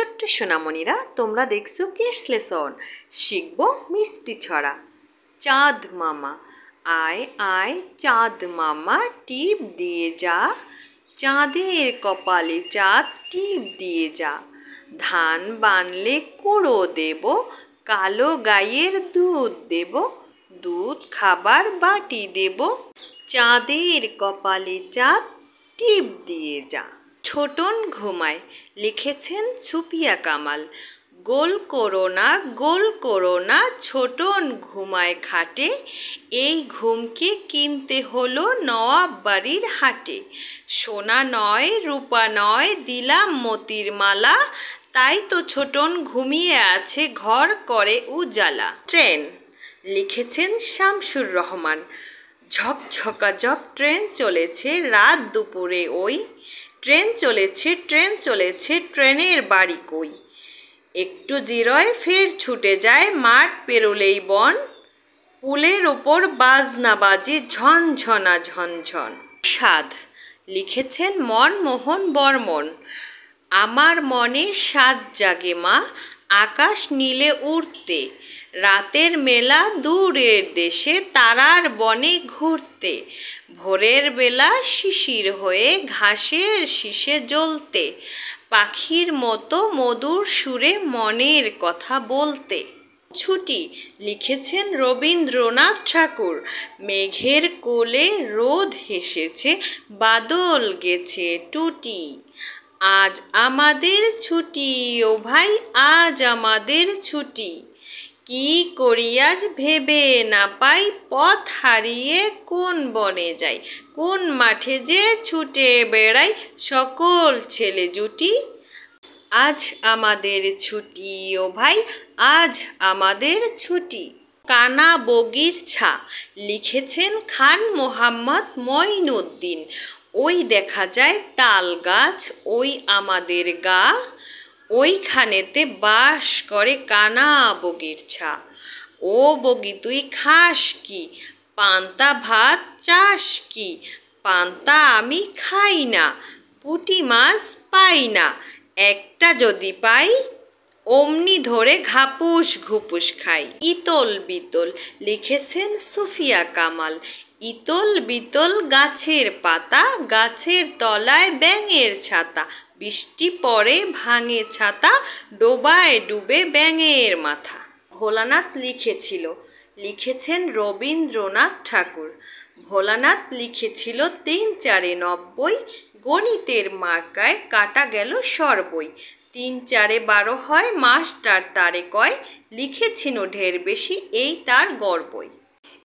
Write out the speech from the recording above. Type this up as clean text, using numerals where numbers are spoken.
ছোট্ট সোনামণিরা, তোমরা দেখছো কিডস লেসন। শিখবো মিষ্টি ছড়া। চাঁদ মামা আয় আয়, চাঁদ মামা টিপ দিয়ে যা, চাঁদের কপালে চাঁদ টিপ দিয়ে যা। ধান বানলে কুড়ো দেব, কালো গাইয়ের দুধ দেব, দুধ খাবার বাটি দেব, চাঁদের কপালে চাঁদ টিপ দিয়ে যা। ছোটন ঘুমায় লিখেছেন সুফিয়া কামাল। গোল করো না, ছোটন ঘুমায় খাটে, এই ঘুমকে কিনতে হলো নওয়াব বাড়ির হাটে। সোনা নয় রূপা নয়, দিলাম মতির মালা, তাই তো ছোটন ঘুমিয়ে আছে ঘর করে উজালা। ট্রেন লিখেছেন শামসুর রহমান। ঝকঝকাঝক ট্রেন চলেছে রাত দুপুরে ওই, ট্রেন চলেছে ট্রেনের বাড়ি কই। একটু জিরোয় ফের ছুটে যায়, মাঠ পেরোলেই বন, পুলের ওপর বাজনা বাজে ঝনঝনা ঝনঝন। সাধ লিখেছেন মনমোহন বর্মন। আমার মনে সাধ জাগে মা, আকাশ নীলে উড়তে, রাতের মেলা দূরের দেশে তারার বনে ঘুরতে, ভোরের বেলা শিশির হয়ে ঘাসের শীষে জ্বলতে, পাখির মতো মধুর সুরে মনের কথা বলতে। ছুটি লিখেছেন রবীন্দ্রনাথ ঠাকুর। মেঘের কোলে রোদ হেসেছে, বাদল গেছে টুটি, আজ আমাদের ছুটি ও ভাই আজ আমাদের ছুটি। কি করি আজ ভেবে না পাই, পথ হারিয়ে কোন বনে যাই, কোন মাঠে যে ছুটে বেড়াই সকল ছেলে জুটি। আজ আমাদের ছুটি ও ভাই আজ আমাদের ছুটি। কানা বগির ছা লিখেছেন খান মোহাম্মদ মঈনুদ্দিন। ওই দেখা যায় তাল গাছ ওই আমাদের গা, ওইখানেতে বাস করে কানা বগির ছা। ও বগি তুই খাস কি, পান্তা ভাত চাস কি, পান্তা আমি খাই না, পুঁটি মাছ পাই না, একটা যদি পাই অমনি ধরে ঘাপুস ঘুপুস খাই। ইতল বিতল লিখেছেন সুফিয়া কামাল। ইতল বিতল গাছের পাতা, গাছের তলায় ব্যাঙের ছাতা, বৃষ্টি পড়ে ভাঙে ছাতা, ডোবায় ডুবে ব্যাঙের মাথা। ভোলানাথ লিখেছেন রবীন্দ্রনাথ ঠাকুর। ভোলানাথ লিখেছিল ৩ ৪ ৯০, গণিতের মার্কায় কাটা গেল সরবই, ৩ ৪ 12 হয় মাস্টার তারে কয়, লিখেছিল ঢের বেশি এই তার গর্বই।